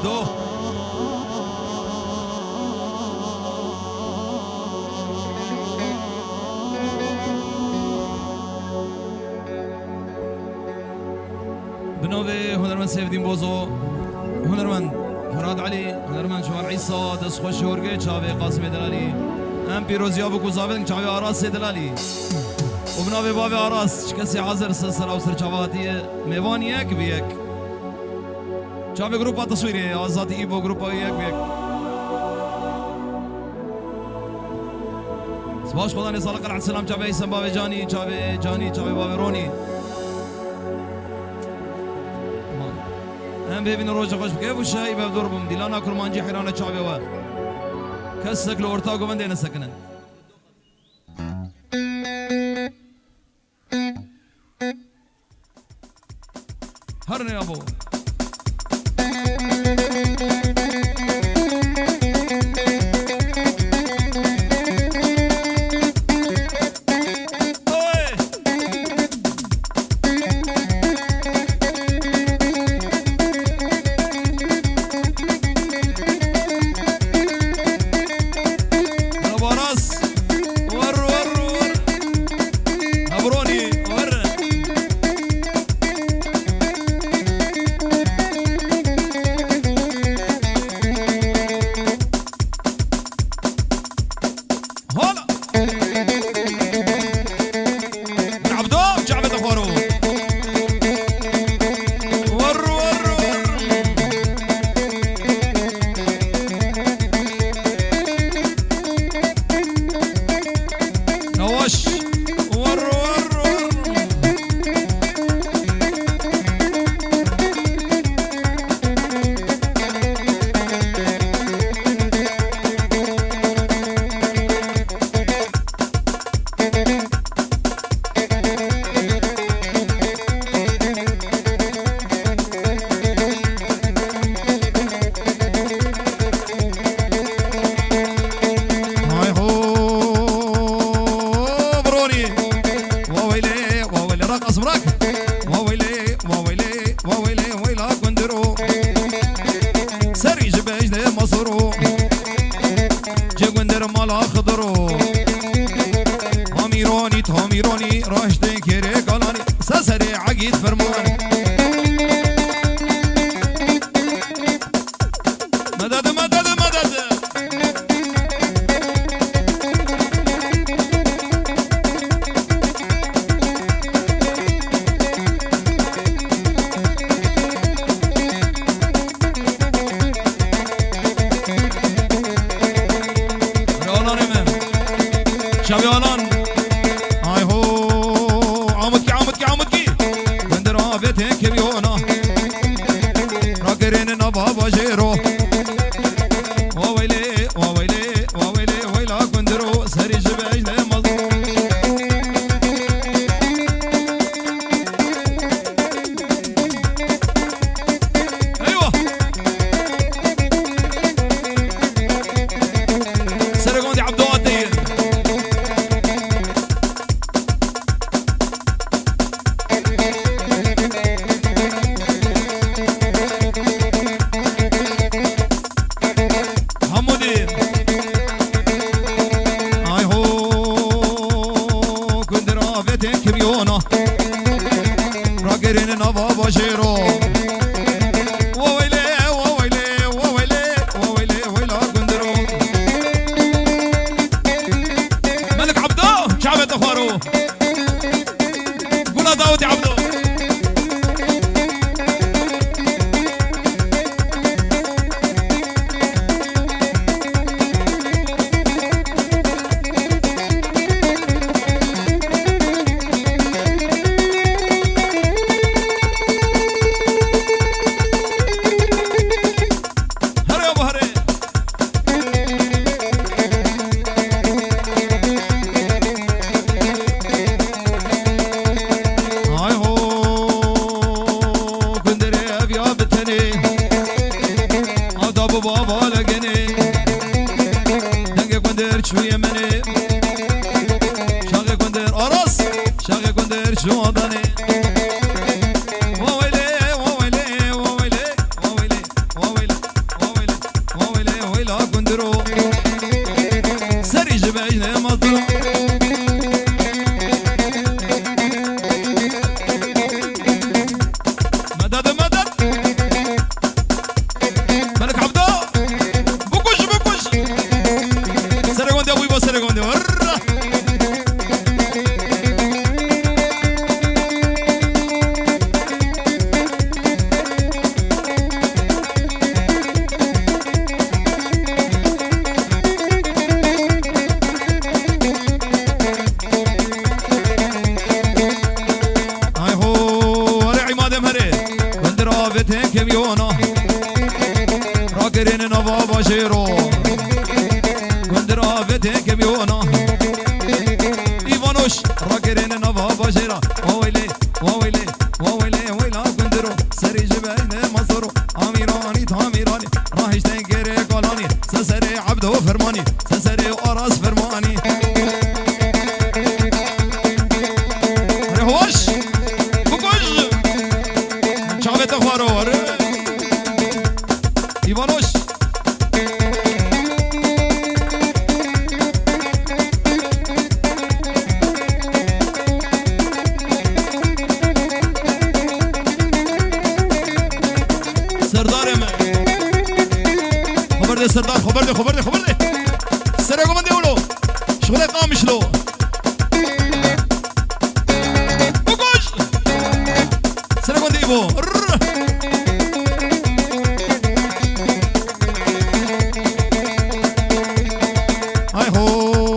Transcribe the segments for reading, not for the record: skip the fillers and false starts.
عبدو بنوبي هنرمن سيف الدين بوزو، هنرمن فراد علي، هنرمن شوار عيسى، دس خوش ورقه شاوي قاسم دلالي، ام بيروزيا بو كوزابن شاوي آراس دلالي. وبنوبي بابي آراس شكسي حاضر سلسله او سرچاواتي ميوان يك بيك. شاوي جروبا تصويري آزادي ايبو جروبا يك بيك. سباش خدا نزال قلعة السلام شاوي اسم بابي جاني، شاوي بابي روني. هم ببین روز خوش بکه و شایی به دور بم دیلانا کرمانجی حیران چاوی و کسک لورتا گوونده نسکنن هر نه ابو بتك ميونا راكرين نبا باشيرو كندرا بتك ميونا ايفانوش راكرين نبا باشيرا وويلي وويلي وويلي ويلا كندرو سري جبين مصرو اميراني تاميراني راح يشتنكري قولاني سسري عبدو فرماني سسري وراس فرماني رهوش بكوش شعبت اخوارو ايفانوش سردار خبر لي سرقوا من دولو شغلة قامش له بوكوش سرقوا من ديبو هاي هو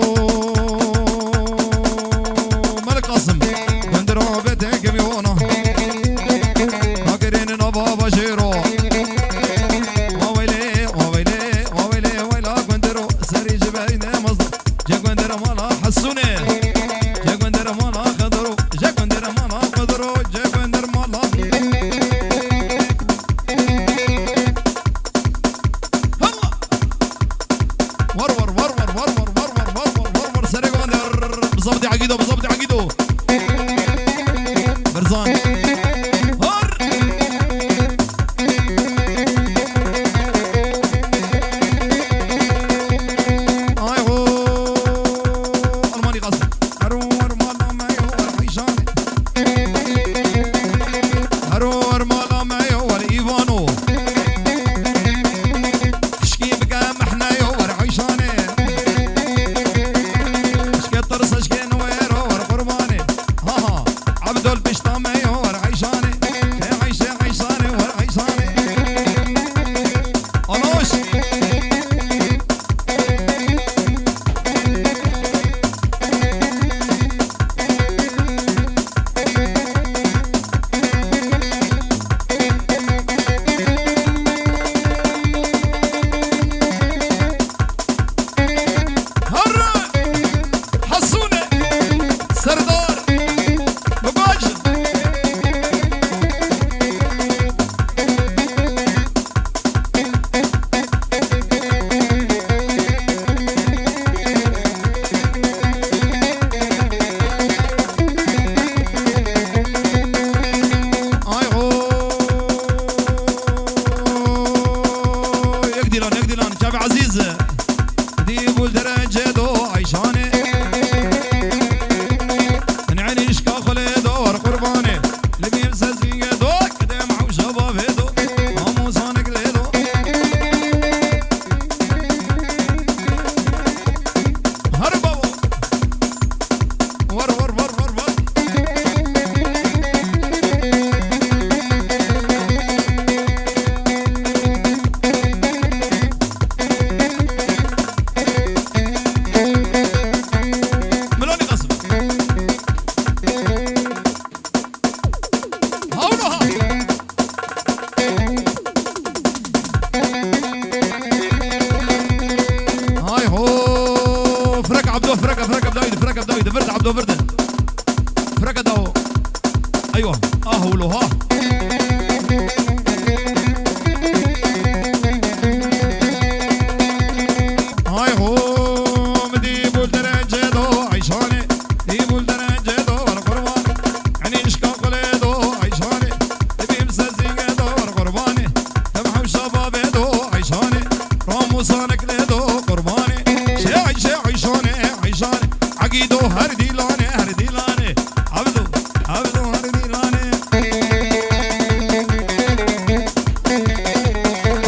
ملك قاسم بندرو بيتك ميونا فاكرين نبا بشيرو بالضبط عقيده برزان هر اي هو الماني قصد هرور مالا مايو والحيشاني هرور مالا مايو والايفانو اشكي بقى محنايو والحيشاني اشكي الطرس اشكي دول بيشتامي والعيشاني عيشاني والعيشاني أنوش هرّ حسوني سردار شعب عزيز دي بول درجة دو عيشاني من عيني اشكا خليدو ور قرباني لبي مسزيني دو كده معو شباب هدو مامو صانق ليدو هربو ور ور ور ور ور فرقة بدايد فرد عبدو فرد فرقة داو ايوه اهولو ها هاي هو مدي بول درجة دو عيشاني دي بول درجة دو والقربان يعني نشكاق دو عيشاني دي مسزيني دو والقرباني تمحو شباب دو عيشاني رامو صانك دو قرباني شي عيشاني عقيدو هردي لاني عبدو هردي لاني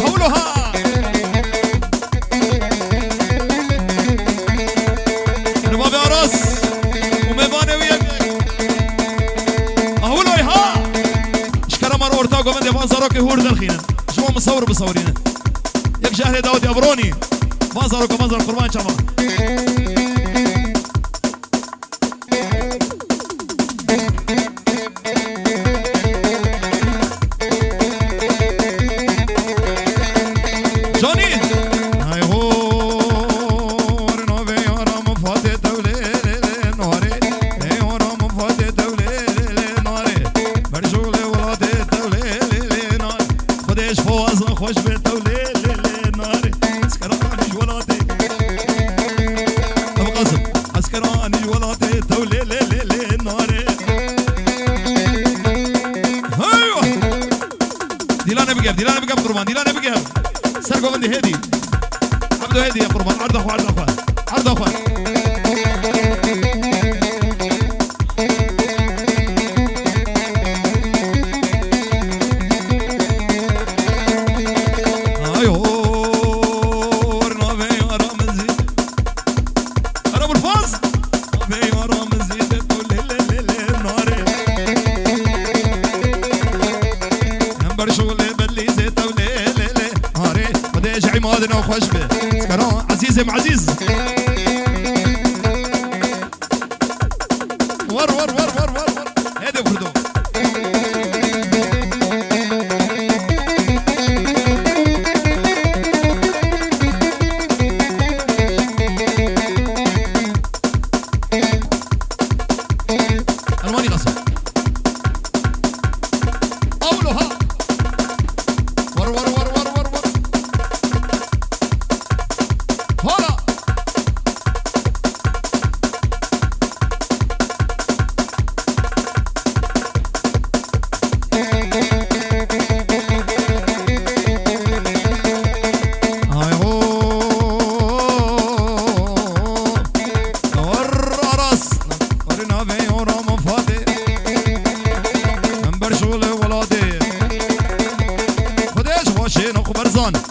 هولوها ربابي عراس وميباني وياك هولوي ها اشكرا مر ورتاقو من دفان زاروكي هور دلخينا شو مصور بصورينا يك جاهلي داودي ابروني منظركم منظر قربان شمال خديش فواز خوش بيت وليل ناري سكراني جولاتي ابو قاسم سكراني جولاتي وليل ناري ايوه ديلانا بقب قربان ديلانا بقب سرقوا عندي هدي عبدو هدي يا قربان عرض اخوان عرض اخوان عزيز ور هادي بردو الماني قصر اولها ور هلا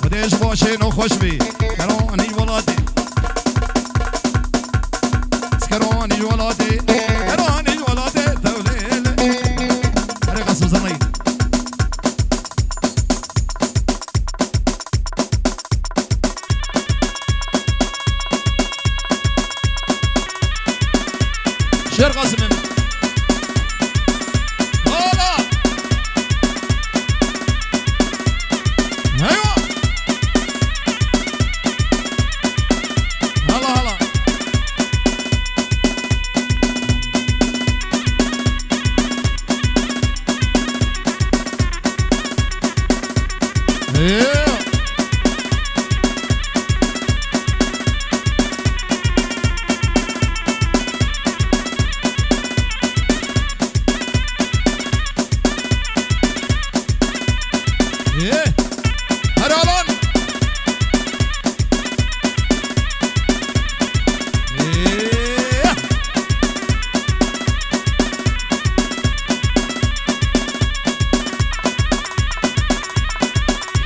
خديش باشين وخوش بي سكراني ولادي سكراني ولادي توليل هري قصو زني شير قاسم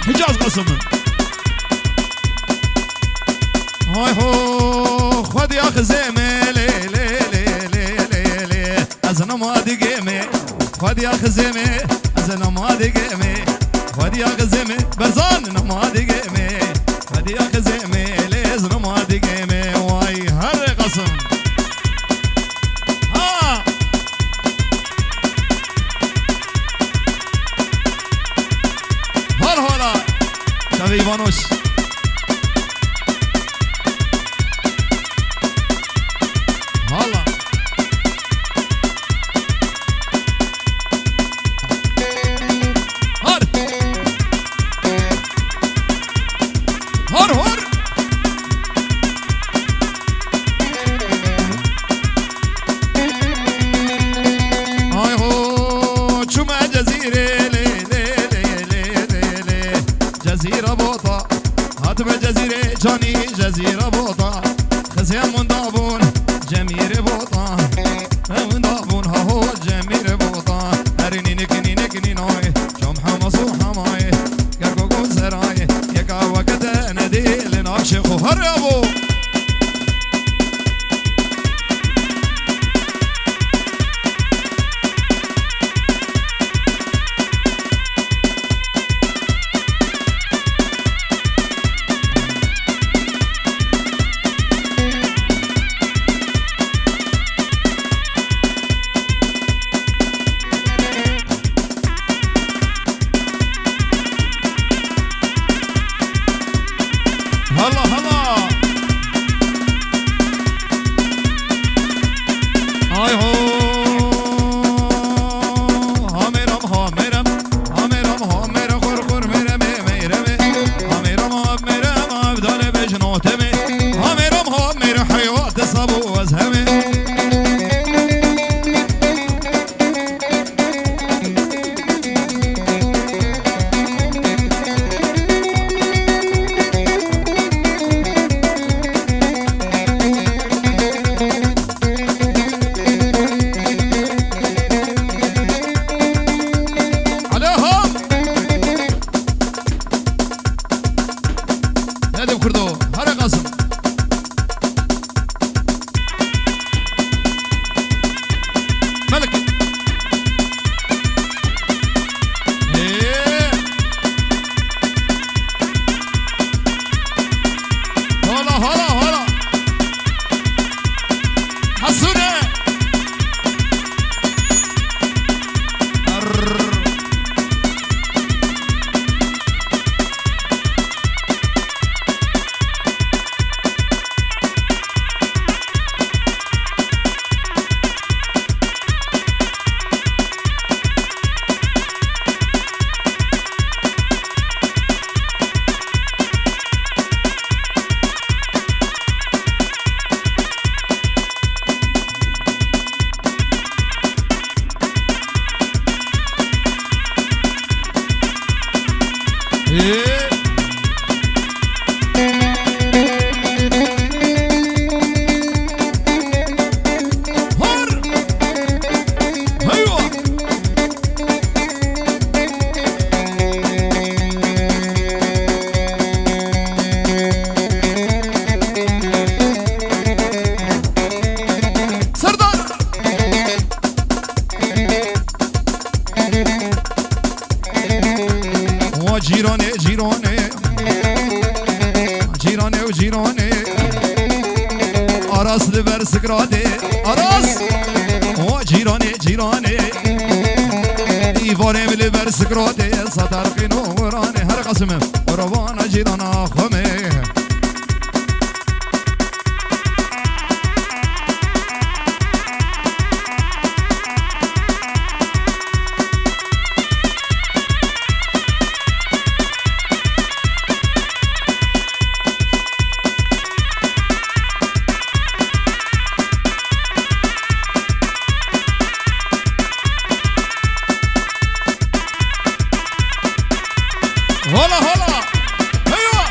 حجاز قسم هاي هو خذ يا اخي زيمه لي ازنا ما دقيمه خذ يا اخي زيمه ازنا ما دقيمه خذ يا اخي زيمه برزان ما دقيمه خذ يا اخي زيمه لي ازنا ما دقيمه واي هر قسم هلا شباب ايوانوش هلا هر هاي هو شما جزيرة جزيرة بوطة هاتب جزيرة جاني جزيرة بوطة خزيان من دابون جمير بوطة من دابون ها هو جمير بوطة هريني نكني ناي شام حمصو حماي كركو قول سراي يكا وقت ندي لناكشخو هر يابو هلا إيه هر أيوة جيراني جيراني جيراني وجيراني أراس لبر سكراتي أراس جيراني جيراني إيفاني لبر سكراتي سطرقي نوراني هر قسم روانا جيرانا خمي هلا هلا ايوه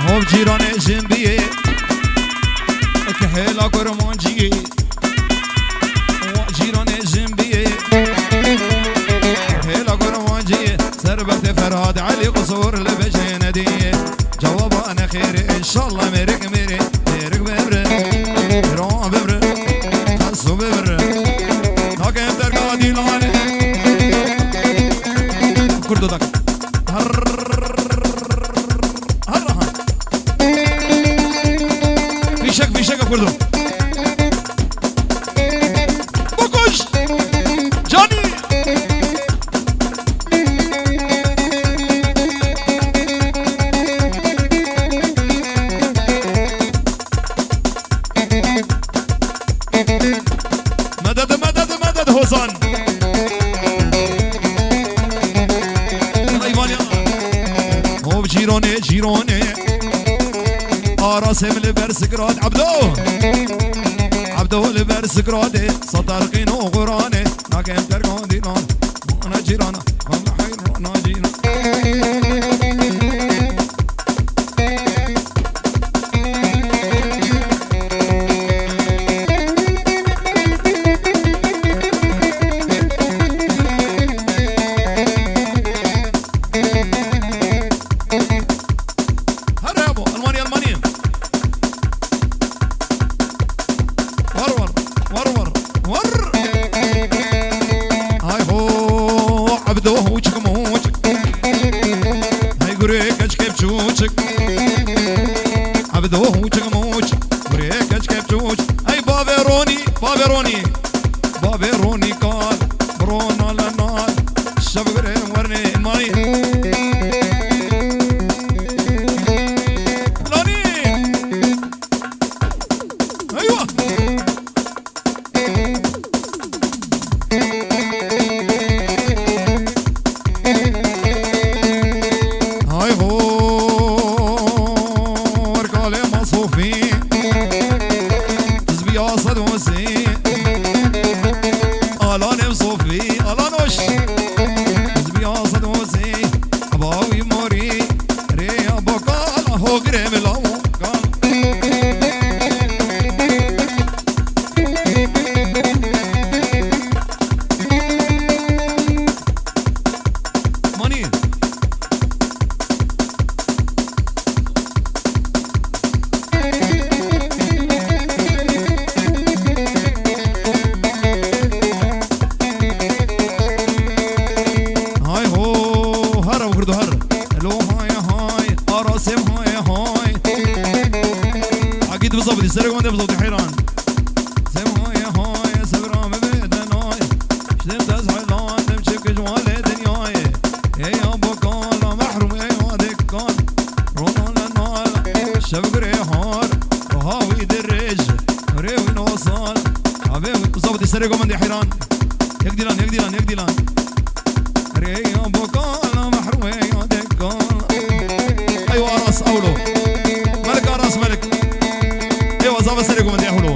هو جيراني جنبي كحيلا كرمانجي جيراني جنبي كحيلا كرمانجي سربت فرهاد علي قصور لبجين دي جواب انا خير ان شاء الله مرق مرق مرق بمرق رام ببر خصو ببر ناكم درقادي لاني كردو داك هر في شك كردو بوكوش جاني مدد مدد مدد حسن هو جيراني جيراني راسم لبرسكرات عبدو لبرسكراتي سطرقين وغراني ناكم ترقون دينان انا جيرانا هم حيرانا جيرانا بابروني كان برونا لنار شبغرين ورني الماي لاني ايوه هاي هو ورقالي مصوفي زبيا صدوسي الان صوفي الانوش زبيا صدوسي اباوي موري ريا بقال هو غريم لاو ماني بالضبط سرقوا انت بالضبط حيران سماي هاي سبرام بدناي شدم تزعلان تمشي جوال دنياي يا بقال محروم يا دكان رونا لنا شبق ريحان وهاوي درج ريوي نوصل حبيبي بالضبط سرقوا من حيران يقدلان يقدلان يقدلان ريا بقال محروم يا دكان ايوه راس اولو ملك راس ملك ايوه زابا سرقوا من دي حلوه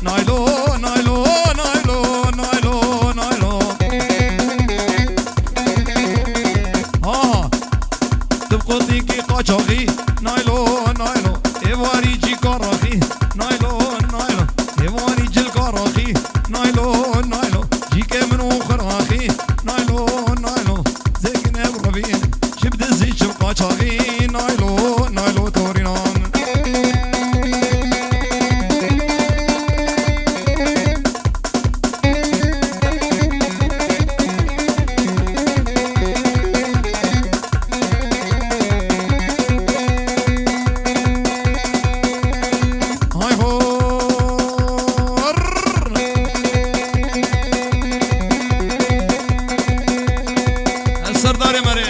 نايلو نايلو نايلو نايلو نايلو ها تبقى ديكي قاچاغي نايلو نايلو ايواري جي كاراخي نايلو نايلو ايواري جل كاراخي نايلو نايلو جيك من اخراخي نايلو نايلو زيكن ابربين شبد الزيت قاچاغي نايلو نايلو تورينان سردار مري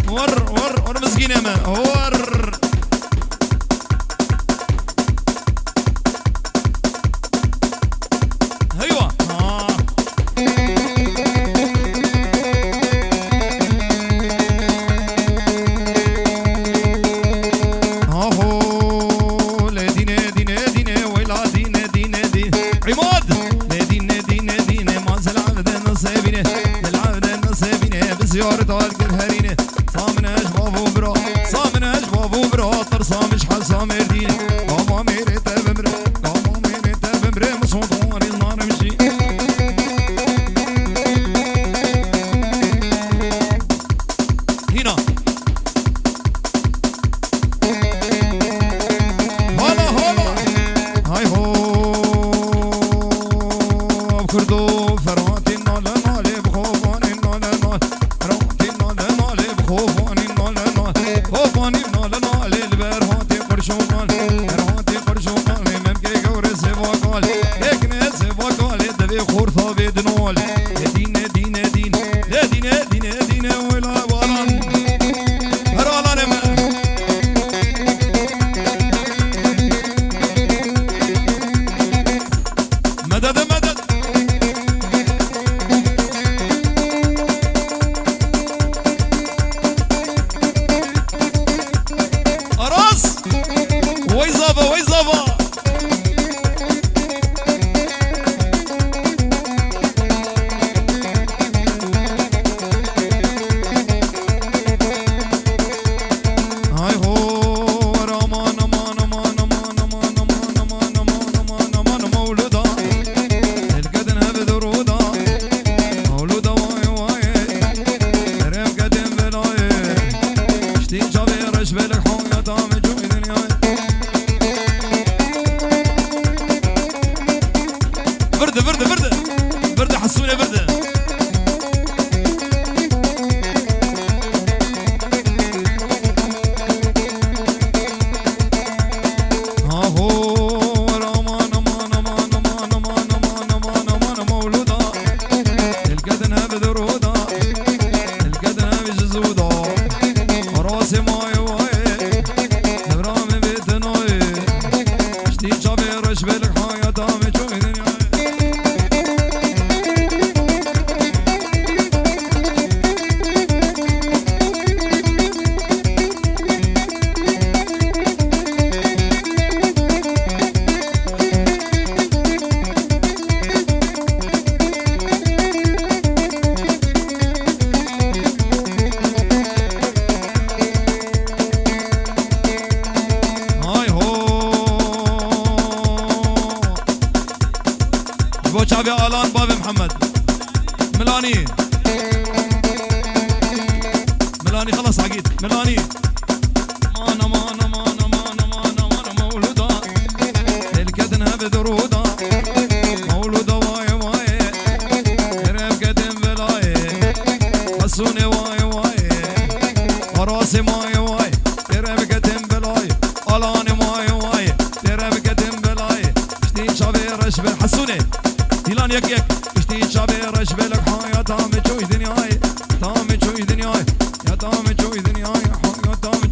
ور مسكين يا مان ور ايوه زيارة القرهرينة صامناش بابو برا صامناش بابو برا طرصامش حال صامردينة بابا ميري تبمري بابا ميري تبمري مصوطوان النار مشي هنا هلا هلا هاي هو بكردو فراتي نالا نالي بخوفاني نالا نال خوفاني نال نال البرهاتي قرشوقال برهاتي قرشوقال ممكي قور سواقال اكني سواقال دبي خورثا بيدنول دين دين دين دين دين دين ولا والان هرالان مدد مدد وي زابا هاي هو رامان امان امان امان امان امان امان امان امان مولودا القدن هبدرودا مولودا واي واي ريم قدم بلاي شتي جابي رش بالك حويا مجوي دنياي بردة حسوني بردة ها هو رامان امان امان امان امان امان امان امان مولودا القدنها بدرودا القدنها بجزودا راسي ماي واي نبرامي بيتناي شتي جابي رش بالك حياتا مجوي دنياي شعبي آلان بابي محمد ملاني خلص عقيد ملاني مانا مانا مانا مانا مانا مانا مولودا الكدنها بدرودا مولودا واي واي قرب قدم بلاي حسوني واي واي راسي ماي واي قرب قدم بلاي آلاني ماي واي قرب قدم بلاي شتي شعبي رشبه حسوني ديلان يك يك اشتي شعبي رش بالك حياة تامي شوي دنياي تامي شوي دنياي يا تامي شوي دنياي حياة تامي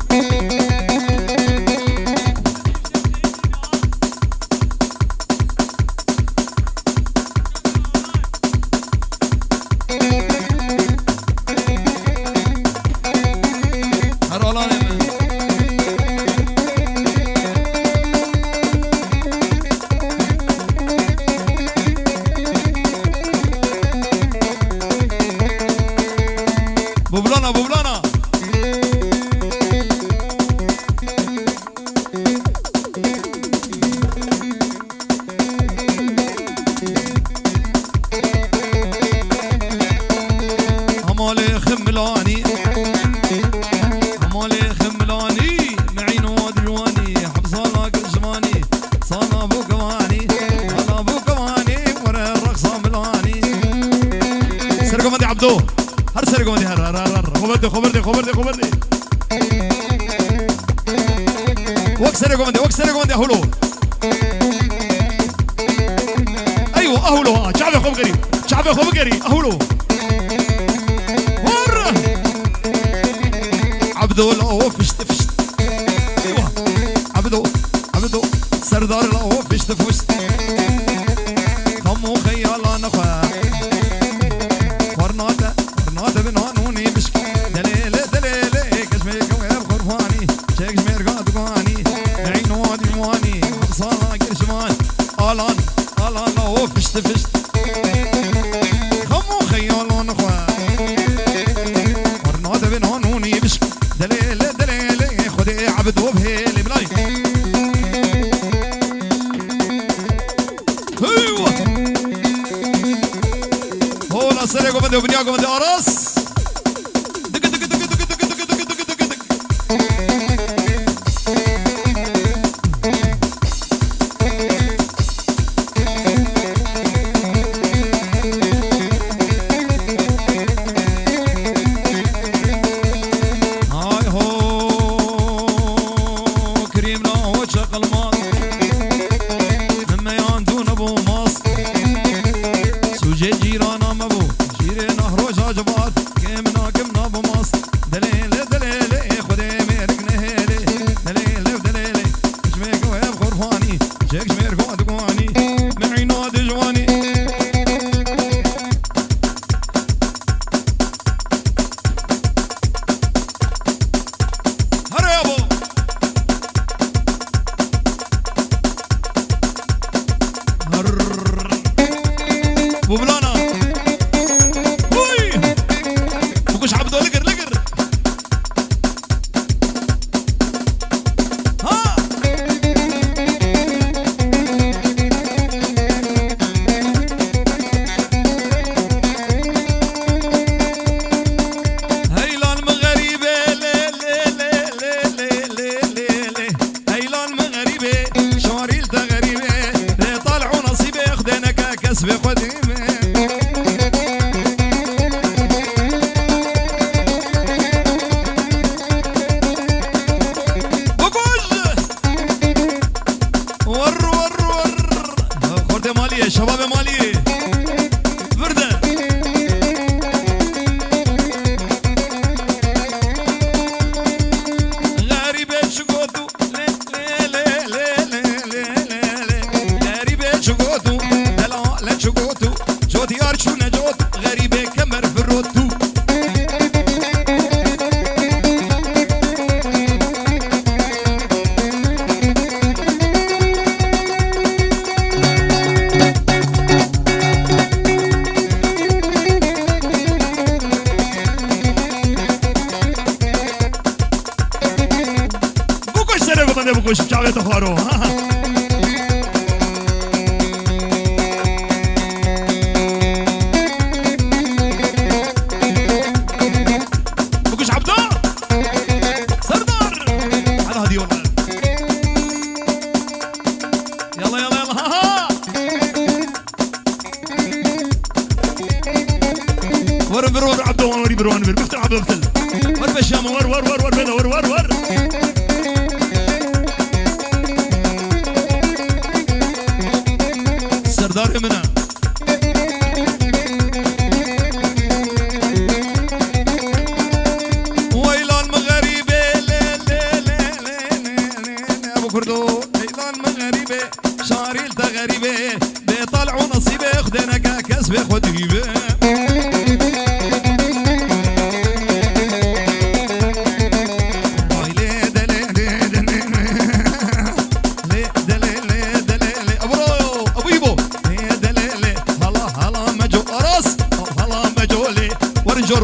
صانا بو كواني انا بو كواني ورا الرقصه ملاني سرقوا مدي عبدو هر سرقوا مدي هر خبردي وقت سرقوا مدي اهولو ايوه اهولو شعبي خوب قري اهولو ور عبدو لو فشت ايوه عبدو سردار لو فشت طمو خيالا نخا ورناتا بنانوني بشك دليلي كشمي كويب خرفاني شيك شمير قادقاني عينو وادي مواني حبصانا قرشمان آلان لو فشت طمو خيالا نخا ورناتا بنانوني بشك دليلي خدي عبدو بهيلي بلاي سرقوا بدي وبنياكم بدي أراس دق هاي هو كريم لا هو شغل ماس مما ياندون ابو ماس سوجي جيرانا مبو جبات كمنا بمص دليلي خدي ميرك نهيلي دليلي شميك ويب خرفاني شيك شمير قواني معي نادي جواني هر يابو هر بوبلانا عبدو لقر ها هيلان مغربي هيلان مغربي شواريل تغريبي طالعوا نصيبي خدينا كسبي قديمي شباب مالي برده غريبة شقوتو غريبة شقوتو لا شقوتو جوت يارشونا جوت غريبة كمر في الروتو بوش شعبي تفارو بوش عبدو سردار على هدي والله يلا ها ور عبدو وري بروان بفتح عبدو بفتل ور بشام ور سردار منا ويلان مغربي ابو كردو ويلان مغربي شاريل تغريبي بيطلعوا نصيبي خدنا كسبي خديبي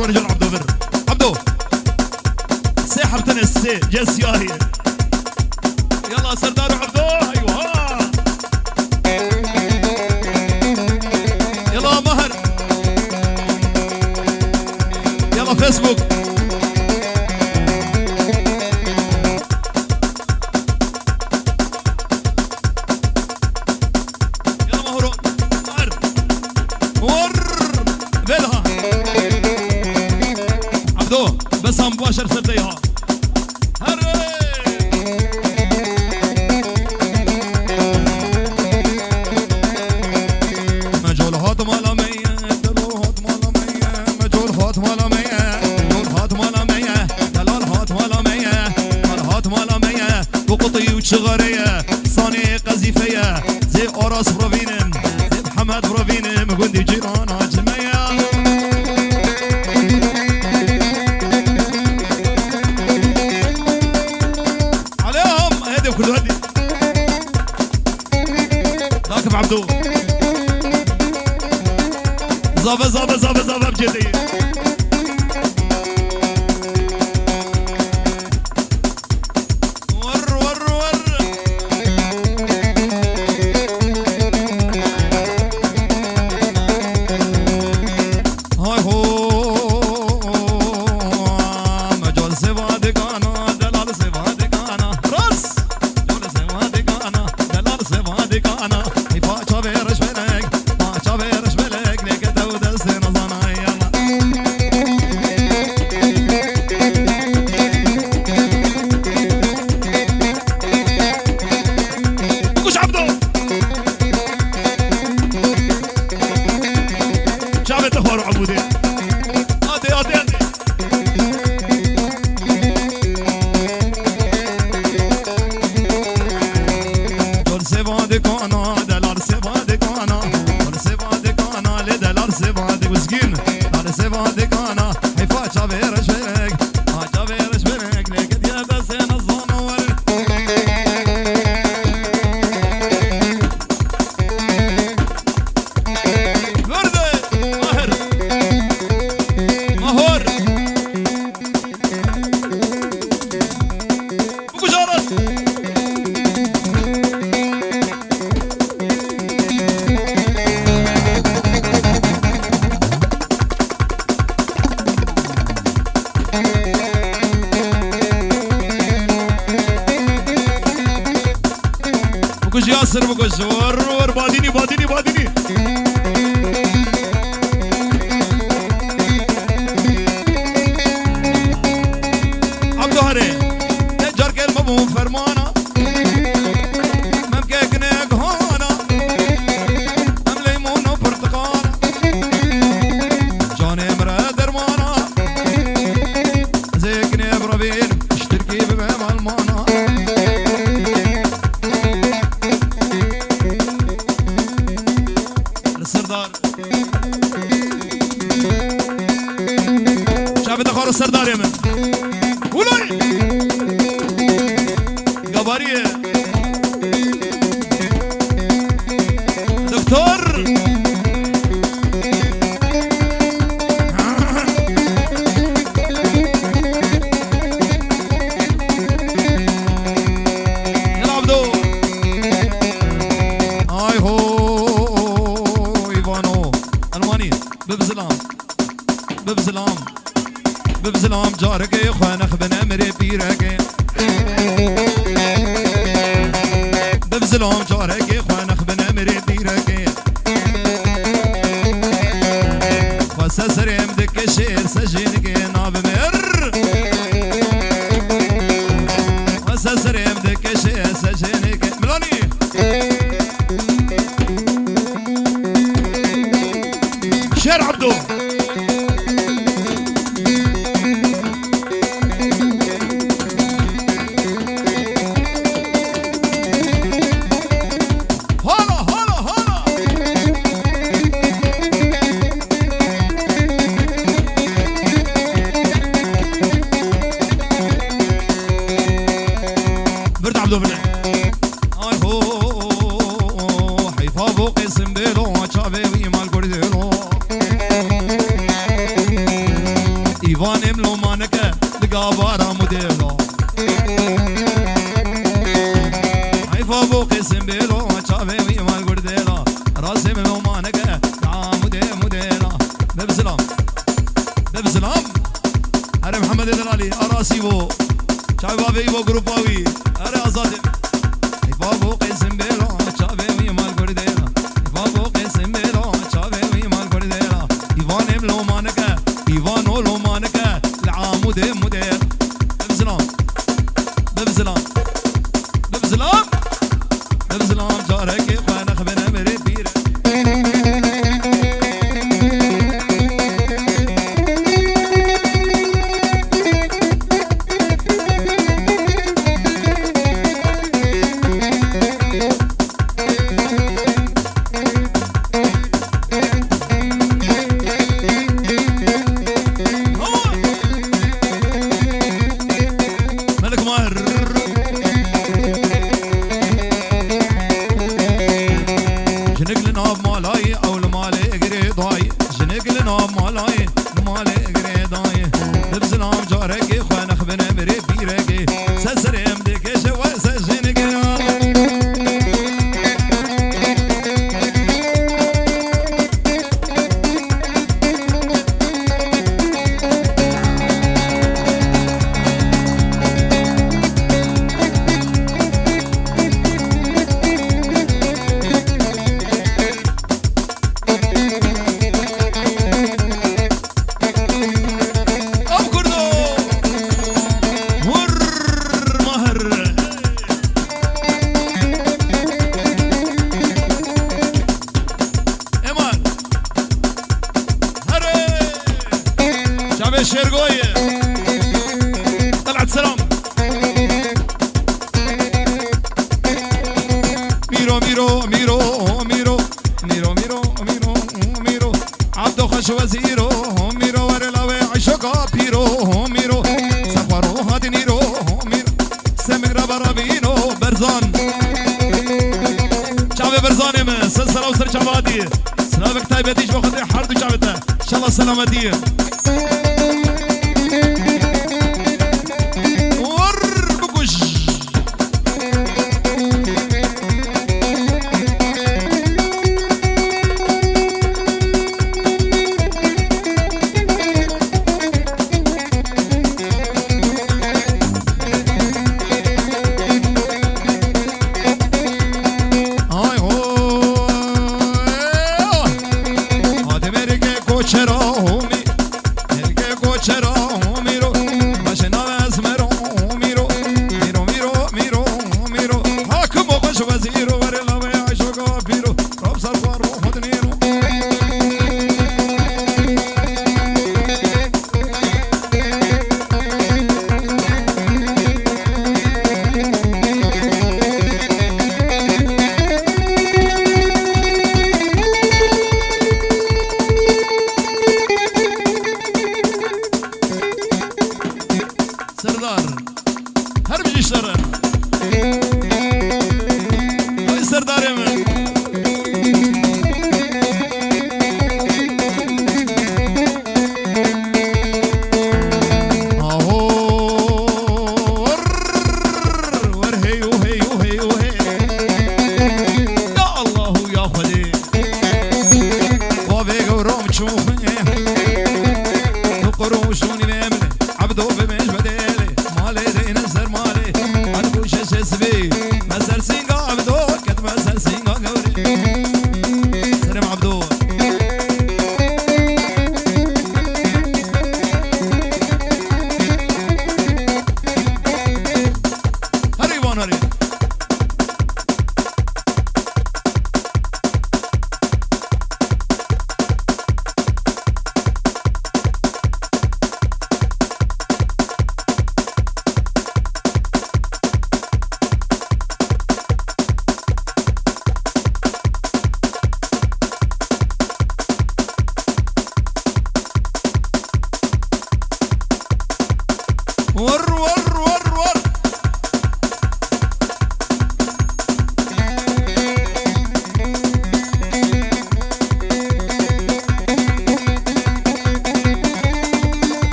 ورجل عبدو سحبتنا السي جس ياهي يلا سردار عبدو ايوه يلا مهر يلا فيسبوك باشر سرديها مجول هات مالا مية دلال هات مالا مية مجول هات مالا مية دلال هات مالا مية دلال هات مالا مية دلال هات مالا مية وقطي وشغرية صاني قزيفية زي أوراس بروفينم زي محمد بروفينم قندي جيران عجمية عليهم هدي وكل هدي راكب عبدو زابا زابا زابا زابا بجدي ور ور ور هاي هو مجول سيفادقانا دلال سيفادقانا راس مجول سيفادقانا دلال سيفادقانا هيفا شابيرش بلك ما شابيرش بلك ليك تود سنظنا يلا وش عبدو شابت اخوار عبودي هاتي هاتي هاتي دول سيفادقانا دلال سيفادقانا دول سيفادقانا لدلال سيفادق وسكين دول سيفادقانا هيفا شابيرش بلك ما شابيرش بلك ليك تيدا سنظنا ور وردة ماهر ماهور بكجارات بكج ياسر بكج ور باديني باديني باديني عبدو هري تجار كلمة مو فرمانة ممكن كنك هانا ام ليمون وبرتقانة جاني مرا درمانة زي كنيب ربين اشتركي بمام المانا السردار شعب تخور السردار يمن ولوي قبارية دكتور يلا عبدو هاي هو ايفانو الماني ببزلام ببزلام ببزلام جارك خوانخ بن امري بيرك ببزلام جارك خوانخ بن امري بيرك وسسرم دك شير سجنك ناب مر وسسرم دك شير سجنك ملاني شير عبدو هلا هلا هلا برد عبدو بلع هاي هو حيفا فوق اسم بيلو شافي ويمال قرديلو ايفان املو مانكه لقابارا موديلو حيفا فوق اسم بيلو شافي ويمال قرديلو راسم املو مانكه مودي موديلو ببسلام ببسلام هري محمد دلالي اراسي بو شعبابي بو جروباوي هري ازادي حيفا فوق اسم بيلو شافي ويمال قرديلو حيفا فوق اسم بيلو شافي ويمال قرديلو ايفان املو مانكه ايفان اولو مانكه العامود موديل ميرو ميرو ميرو ميرو ميرو ميرو ميرو عبدو خش وزيرو ميرو ورلاوي عشقا بيرو ميرو سفرو هادي نيرو ميرو سمك ربا رابينو برزان شعبي برزاني من سلسلة وسر شعباتي سلامك تايبتيش بخدي حردو شعبتنا ان شاء الله سلامتي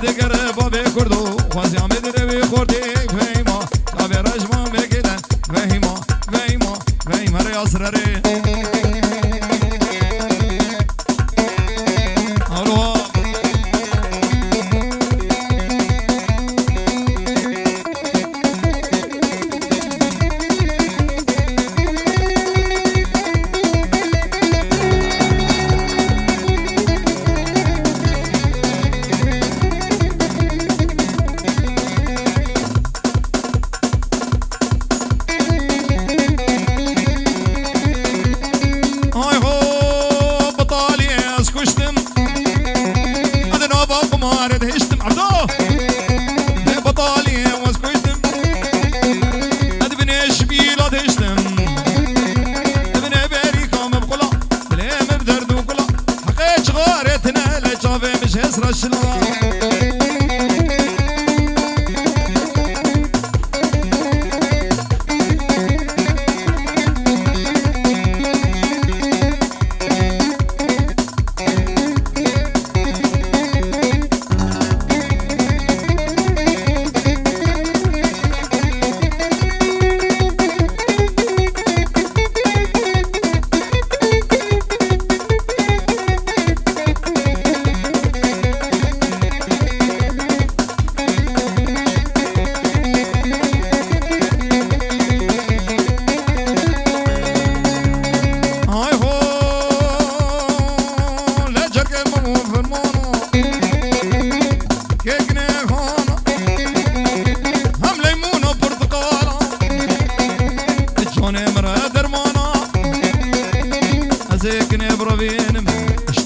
Degere babe kurdu, khwazi amedere خوردی ویما تابی رجمان بگیدن ویما ویما ویما ریاس ری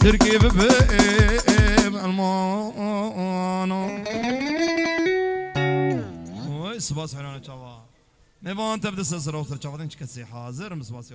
اشتركي ببئم المانو وي سباس حلونا چاوا نبان تبدأ سسر وصر چاوا دين چكسي حاضر مسباسي